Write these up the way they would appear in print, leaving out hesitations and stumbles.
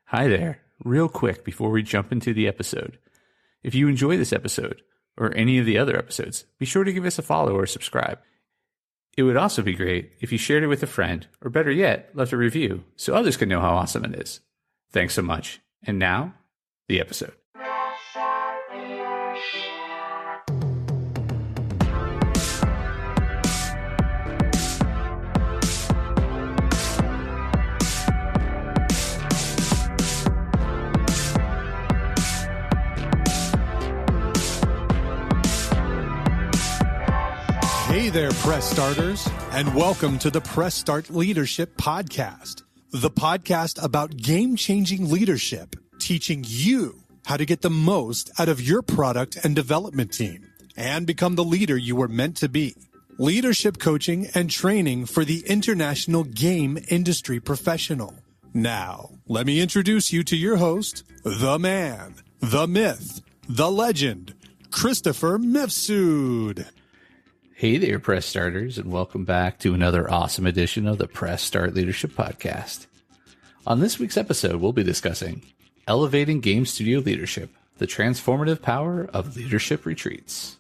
Hi there. Real quick before we jump into the episode. If you enjoy this episode, or any of the other episodes, be sure to give us a follow or subscribe. It would also be great if you shared it with a friend, or better yet, left a review so others can know how awesome it is. Thanks so much. And now, the episode. Hey there, Press Starters, and welcome to the Press Start Leadership Podcast, the podcast about game-changing leadership, teaching you how to get the most out of your product and development team and become the leader you were meant to be. Leadership coaching and training for the international game industry professional. Now, let me introduce you to your host, the man, the myth, the legend, Christopher Mifsud. Hey there, Press Starters, and welcome back to another awesome edition of the Press Start Leadership Podcast. On this week's episode, we'll be discussing Elevating Game Studio Leadership, the transformative power of leadership retreats.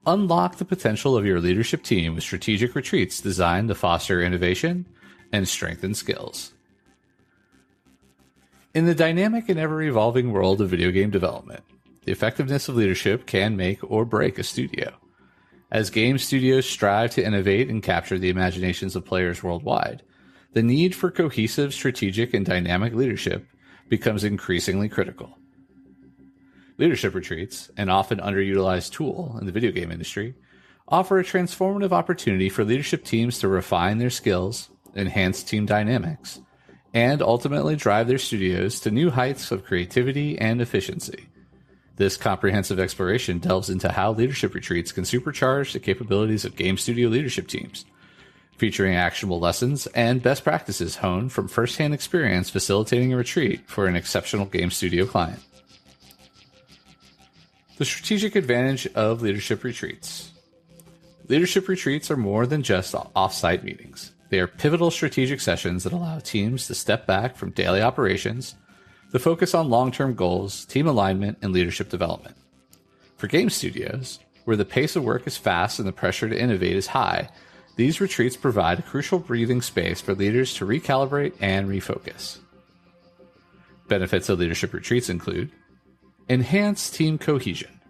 Unlock the potential of your leadership team with strategic retreats designed to foster innovation and strengthen skills. In the dynamic and ever-evolving world of video game development, the effectiveness of leadership can make or break a studio. As game studios strive to innovate and capture the imaginations of players worldwide, the need for cohesive, strategic, and dynamic leadership becomes increasingly critical. Leadership retreats, an often underutilized tool in the video game industry, offer a transformative opportunity for leadership teams to refine their skills, enhance team dynamics, and ultimately drive their studios to new heights of creativity and efficiency. This comprehensive exploration delves into how leadership retreats can supercharge the capabilities of game studio leadership teams, featuring actionable lessons and best practices honed from firsthand experience facilitating a retreat for an exceptional game studio client. The strategic advantage of leadership retreats. Leadership retreats are more than just off-site meetings. They are pivotal strategic sessions that allow teams to step back from daily operations to focus on long-term goals, team alignment, and leadership development. For game studios, where the pace of work is fast and the pressure to innovate is high, these retreats provide a crucial breathing space for leaders to recalibrate and refocus. Benefits of leadership retreats include enhanced team cohesion.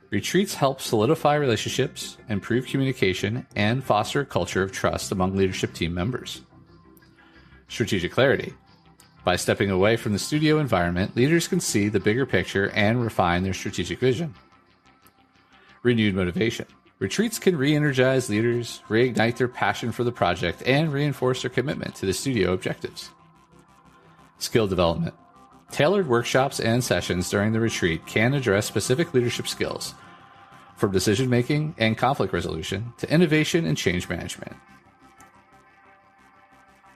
Retreats help solidify relationships, improve communication, and foster a culture of trust among leadership team members. Strategic clarity. By stepping away from the studio environment, leaders can see the bigger picture and refine their strategic vision. Renewed motivation. Retreats can re-energize leaders, reignite their passion for the project, and reinforce their commitment to the studio objectives. Skill development. Tailored workshops and sessions during the retreat can address specific leadership skills, from decision-making and conflict resolution to innovation and change management.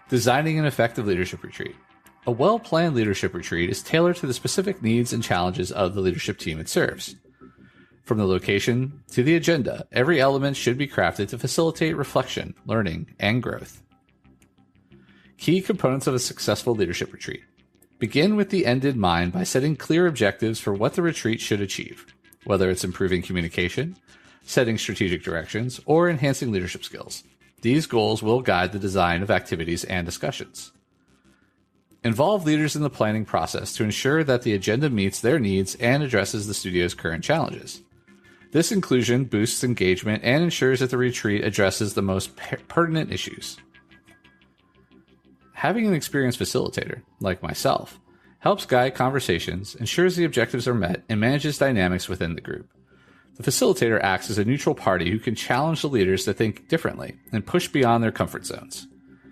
Designing an effective leadership retreat. A well-planned leadership retreat is tailored to the specific needs and challenges of the leadership team it serves. From the location to the agenda, every element should be crafted to facilitate reflection, learning, and growth. Key components of a successful leadership retreat. Begin with the end in mind by setting clear objectives for what the retreat should achieve, whether it's improving communication, setting strategic directions, or enhancing leadership skills. These goals will guide the design of activities and discussions. Involve leaders in the planning process to ensure that the agenda meets their needs and addresses the studio's current challenges. This inclusion boosts engagement and ensures that the retreat addresses the most pertinent issues. Having an experienced facilitator, like myself, helps guide conversations, ensures the objectives are met, and manages dynamics within the group. The facilitator acts as a neutral party who can challenge the leaders to think differently and push beyond their comfort zones.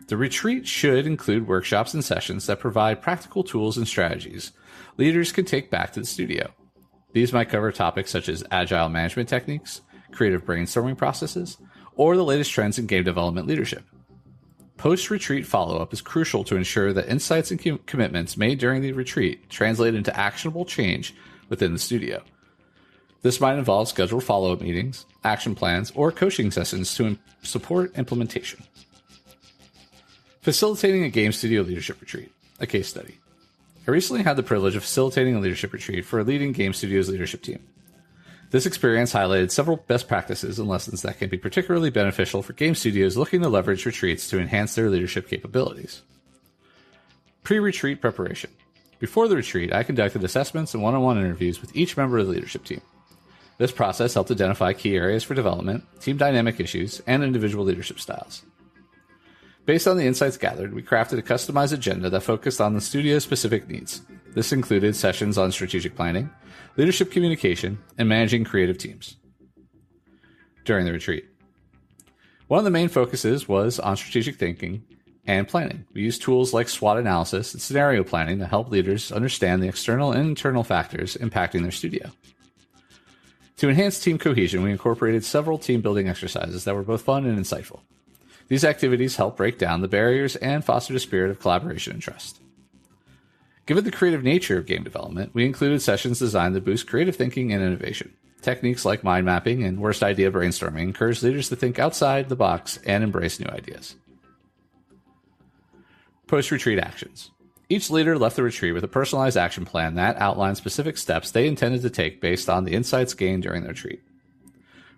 The retreat should include workshops and sessions that provide practical tools and strategies leaders can take back to the studio. These might cover topics such as agile management techniques, creative brainstorming processes, or the latest trends in game development leadership. Post-retreat follow-up is crucial to ensure that insights and commitments made during the retreat translate into actionable change within the studio. This might involve scheduled follow-up meetings, action plans, or coaching sessions to support implementation. Facilitating a game studio leadership retreat. A case study. I recently had the privilege of facilitating a leadership retreat for a leading game studio's leadership team. This experience highlighted several best practices and lessons that can be particularly beneficial for game studios looking to leverage retreats to enhance their leadership capabilities. Pre-retreat preparation. Before the retreat, I conducted assessments and one-on-one interviews with each member of the leadership team. This process helped identify key areas for development, team dynamic issues, and individual leadership styles. Based on the insights gathered, we crafted a customized agenda that focused on the studio's specific needs. This included sessions on strategic planning, leadership communication, and managing creative teams. During the retreat, one of the main focuses was on strategic thinking and planning. We used tools like SWOT analysis and scenario planning to help leaders understand the external and internal factors impacting their studio. To enhance team cohesion, we incorporated several team-building exercises that were both fun and insightful. These activities help break down the barriers and foster a spirit of collaboration and trust. Given the creative nature of game development, we included sessions designed to boost creative thinking and innovation. Techniques like mind mapping and worst idea brainstorming encourage leaders to think outside the box and embrace new ideas. Post-retreat actions. Each leader left the retreat with a personalized action plan that outlined specific steps they intended to take based on the insights gained during the retreat.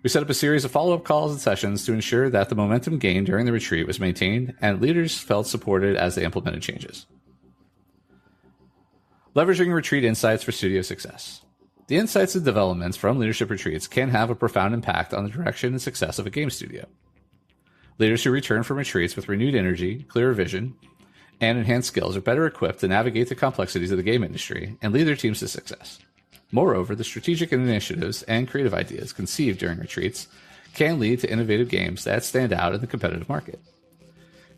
We set up a series of follow-up calls and sessions to ensure that the momentum gained during the retreat was maintained and leaders felt supported as they implemented changes. Leveraging retreat insights for studio success. The insights and developments from leadership retreats can have a profound impact on the direction and success of a game studio. Leaders who return from retreats with renewed energy, clearer vision, and enhanced skills are better equipped to navigate the complexities of the game industry and lead their teams to success. Moreover, the strategic initiatives and creative ideas conceived during retreats can lead to innovative games that stand out in the competitive market.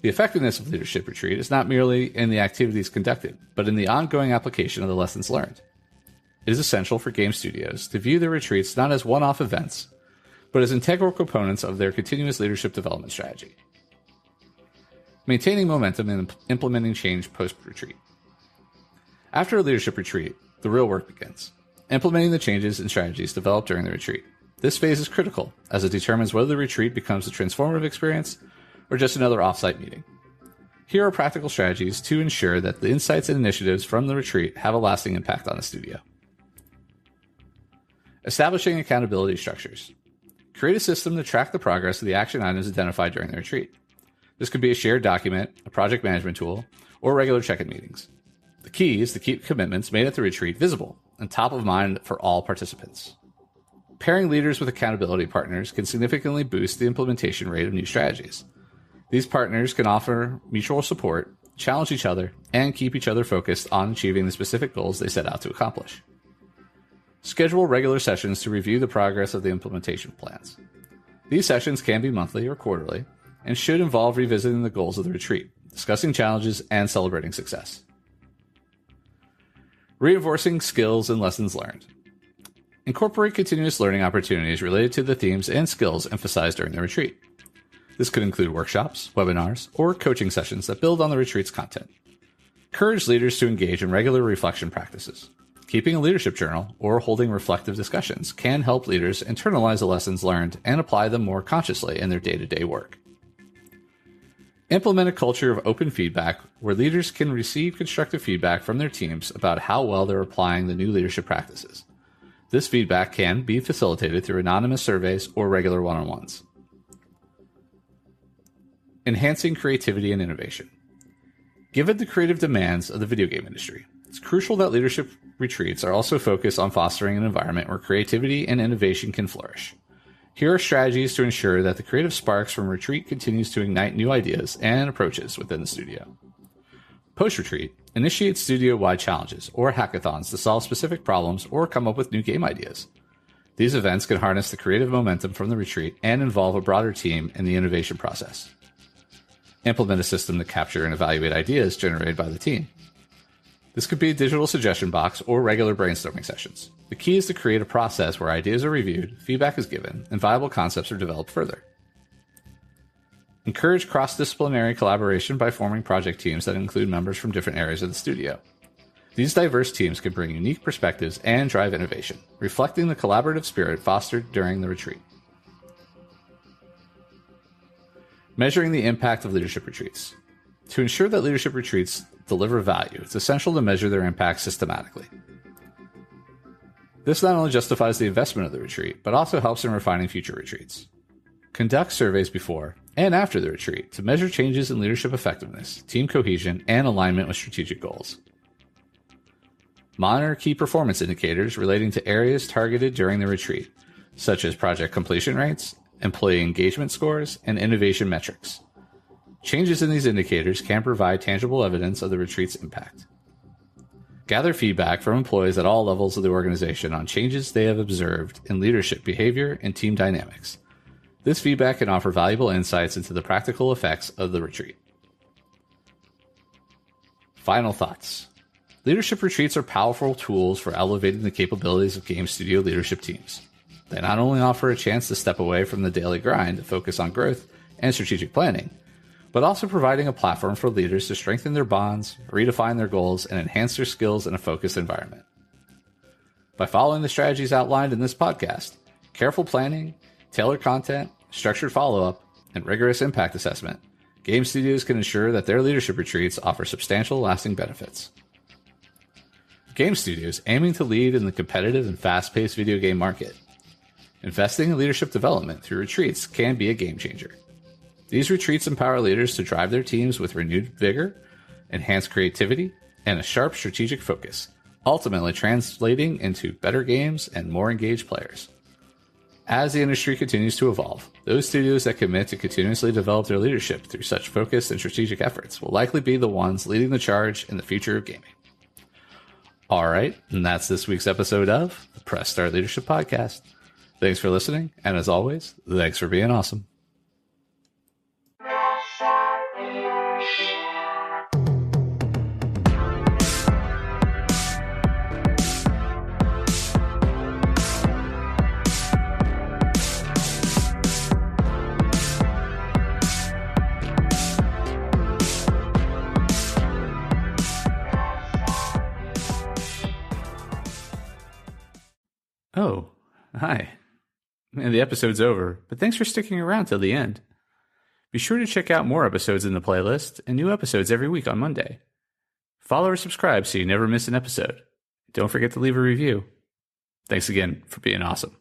The effectiveness of leadership retreat is not merely in the activities conducted, but in the ongoing application of the lessons learned. It is essential for game studios to view their retreats not as one-off events, but as integral components of their continuous leadership development strategy. Maintaining momentum and implementing change post-retreat. After a leadership retreat, the real work begins, implementing the changes and strategies developed during the retreat. This phase is critical, as it determines whether the retreat becomes a transformative experience or just another offsite meeting. Here are practical strategies to ensure that the insights and initiatives from the retreat have a lasting impact on the studio. Establishing accountability structures. Create a system to track the progress of the action items identified during the retreat. This could be a shared document, a project management tool, or regular check-in meetings. The key is to keep commitments made at the retreat visible and top of mind for all participants. Pairing leaders with accountability partners can significantly boost the implementation rate of new strategies. These partners can offer mutual support, challenge each other, and keep each other focused on achieving the specific goals they set out to accomplish. Schedule regular sessions to review the progress of the implementation plans. These sessions can be monthly or quarterly, and should involve revisiting the goals of the retreat, discussing challenges, and celebrating success. Reinforcing skills and lessons learned. Incorporate continuous learning opportunities related to the themes and skills emphasized during the retreat. This could include workshops, webinars, or coaching sessions that build on the retreat's content. Encourage leaders to engage in regular reflection practices. Keeping a leadership journal or holding reflective discussions can help leaders internalize the lessons learned and apply them more consciously in their day-to-day work. Implement a culture of open feedback where leaders can receive constructive feedback from their teams about how well they're applying the new leadership practices. This feedback can be facilitated through anonymous surveys or regular one-on-ones. Enhancing creativity and innovation. Given the creative demands of the video game industry, it's crucial that leadership retreats are also focused on fostering an environment where creativity and innovation can flourish. Here are strategies to ensure that the creative sparks from retreat continues to ignite new ideas and approaches within the studio. Post-retreat, initiate studio-wide challenges or hackathons to solve specific problems or come up with new game ideas. These events can harness the creative momentum from the retreat and involve a broader team in the innovation process. Implement a system to capture and evaluate ideas generated by the team. This could be a digital suggestion box or regular brainstorming sessions. The key is to create a process where ideas are reviewed, feedback is given, and viable concepts are developed further. Encourage cross-disciplinary collaboration by forming project teams that include members from different areas of the studio. These diverse teams can bring unique perspectives and drive innovation, reflecting the collaborative spirit fostered during the retreat. Measuring the impact of leadership retreats. To ensure that leadership retreats deliver value, it's essential to measure their impact systematically. This not only justifies the investment of the retreat, but also helps in refining future retreats. Conduct surveys before and after the retreat to measure changes in leadership effectiveness, team cohesion, and alignment with strategic goals. Monitor key performance indicators relating to areas targeted during the retreat, such as project completion rates, employee engagement scores, and innovation metrics. Changes in these indicators can provide tangible evidence of the retreat's impact. Gather feedback from employees at all levels of the organization on changes they have observed in leadership behavior and team dynamics. This feedback can offer valuable insights into the practical effects of the retreat. Final thoughts. Leadership retreats are powerful tools for elevating the capabilities of game studio leadership teams. They not only offer a chance to step away from the daily grind to focus on growth and strategic planning, but also providing a platform for leaders to strengthen their bonds, redefine their goals, and enhance their skills in a focused environment. By following the strategies outlined in this podcast, careful planning, tailored content, structured follow-up, and rigorous impact assessment, game studios can ensure that their leadership retreats offer substantial, lasting benefits. Game studios aiming to lead in the competitive and fast-paced video game market. Investing in leadership development through retreats can be a game changer. These retreats empower leaders to drive their teams with renewed vigor, enhanced creativity, and a sharp strategic focus, ultimately translating into better games and more engaged players. As the industry continues to evolve, those studios that commit to continuously develop their leadership through such focused and strategic efforts will likely be the ones leading the charge in the future of gaming. All right, and that's this week's episode of the Press Start Leadership Podcast. Thanks for listening, and as always, thanks for being awesome. Oh, hi. And the episode's over, but thanks for sticking around till the end. Be sure to check out more episodes in the playlist and new episodes every week on Monday. Follow or subscribe so you never miss an episode. Don't forget to leave a review. Thanks again for being awesome.